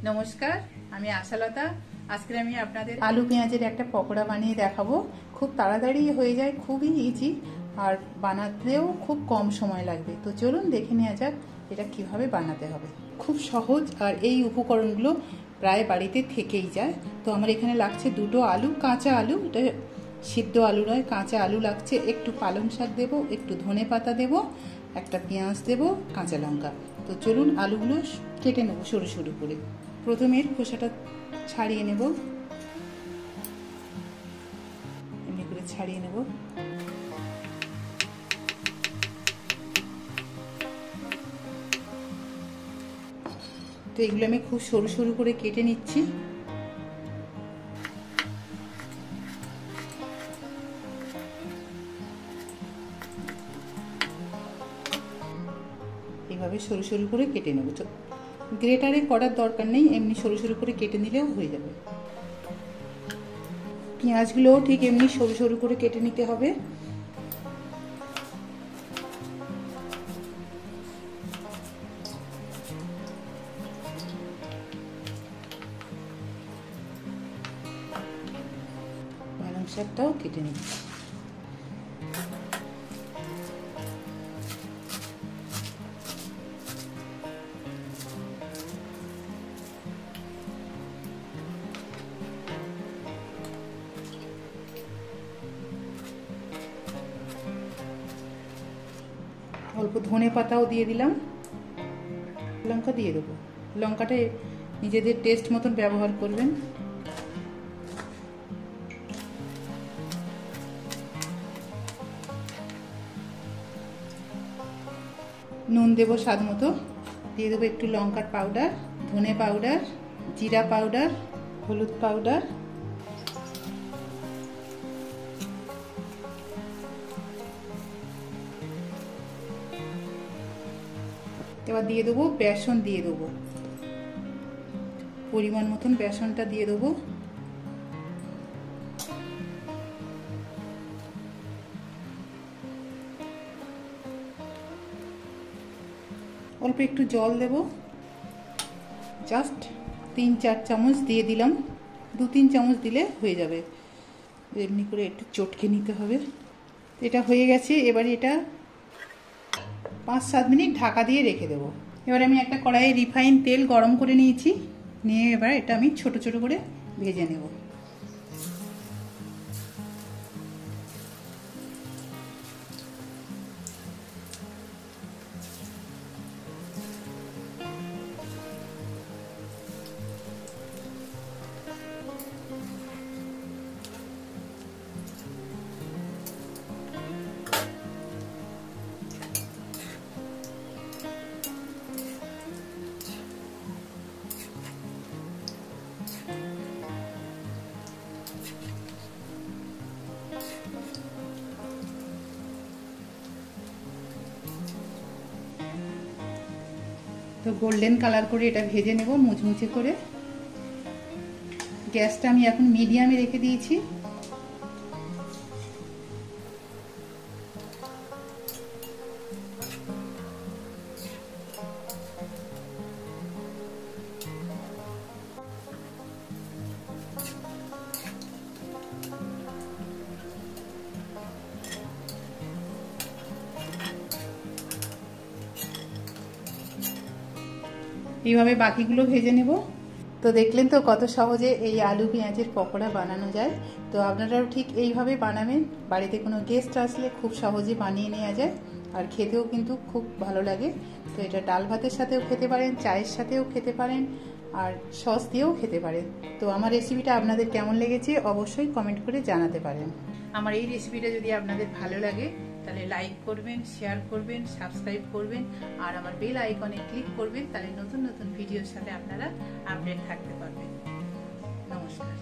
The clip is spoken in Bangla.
নমস্কার, আমি আশালতা। আজকে আমি আপনাদের আলু পেঁয়াজের একটা পকোড়া বানিয়ে দেখাবো। খুব তাড়াতাড়ি হয়ে যায়, খুবই ইজি, আর বানাতেও খুব কম সময় লাগবে। তো চলুন দেখে নেওয়া যাক এটা কিভাবে বানাতে হবে। খুব সহজ, আর এই উপকরণগুলো প্রায় বাড়িতে থেকেই যায়। তো আমার এখানে লাগছে দুটো আলু, কাঁচা আলু, এটা সিদ্ধ আলু নয়, কাঁচা আলু লাগছে। একটু পালং শাক দেবো, একটু ধনে পাতা দেবো, একটা পেঁয়াজ দেবো, কাঁচা লঙ্কা। তো চলুন আলুগুলো কেটে নেবো সরু সরু করে। প্রথমে এর খোসাটা ছাড়িয়ে নেব, এমনি করে ছাড়িয়ে নেব। তো এগুলো আমি খুব সরু সরু করে কেটে নিচ্ছি। এইভাবে সরু সরু করে কেটে নেব। গ্রেটারে করার দরকার নেই, এমনি সরু সরু করে কেটে নিলেও হয়ে যাবে। পেঁয়াজগুলোও ঠিক এমনি সরু সরু করে কেটে নিতে হবে। পালং শাকটাও কেটে নিচ্ছি। অল্প ধনে পাতাও দিয়ে দিলাম, লঙ্কা দিয়ে দেবো। লঙ্কাটা নিজেদের টেস্ট মতন ব্যবহার করবেন। নুন দেবো স্বাদ মতো, দিয়ে দেবো একটু লঙ্কার পাউডার, ধনে পাউডার, জিরা পাউডার, হলুদ পাউডার, এবার দিয়ে দেবো বেসন, দিয়ে দেবো পরিমাণ মতন বেসনটা দিয়ে দেবো। অল্প একটু জল দেব, জাস্ট 3-4 চামচ দিয়ে দিলাম। 2-3 চামচ দিলে হয়ে যাবে। এমনি করে একটু চটকে নিতে হবে। এটা হয়ে গেছে। এবার এটা 5-7 মিনিট ঢাকা দিয়ে রেখে দেবো। এবার আমি একটা কড়াইয়ে রিফাইন তেল গরম করে নিয়েছি, নিয়ে এবার এটা আমি ছোট ছোট করে ভেজে নেব। তো গোল্ডেন কালার করে এটা ভেজে নেব মুচমুচে করে। গ্যাসটা আমি এখন মিডিয়ামে রেখে দিয়েছি। এইভাবে বাকিগুলো ভেজে নেব। তো দেখলেন তো কত সহজে এই আলু পেঁয়াজের পকোড়া বানানো যায়। তো আপনারাও ঠিক এইভাবে বানাবেন। বাড়িতে কোনো গেস্ট আসলে খুব সহজে বানিয়ে নেওয়া যায়, আর খেতেও কিন্তু খুব ভালো লাগে। তো এটা ডাল ভাতের সাথেও খেতে পারেন, চায়ের সাথেও খেতে পারেন, আর সস দিয়েও খেতে পারেন। তো আমার রেসিপিটা আপনাদের কেমন লেগেছে অবশ্যই কমেন্ট করে জানাতে পারেন। আমার এই রেসিপিটা যদি আপনাদের ভালো লাগে তাহলে লাইক করবেন, শেয়ার করবেন, সাবস্ক্রাইব করবেন, আর আমার বেল আইকনে ক্লিক করবেন। তাহলে নতুন নতুন ভিডিওর সাথে আপনারা আপডেট থাকতে পারবেন। নমস্কার।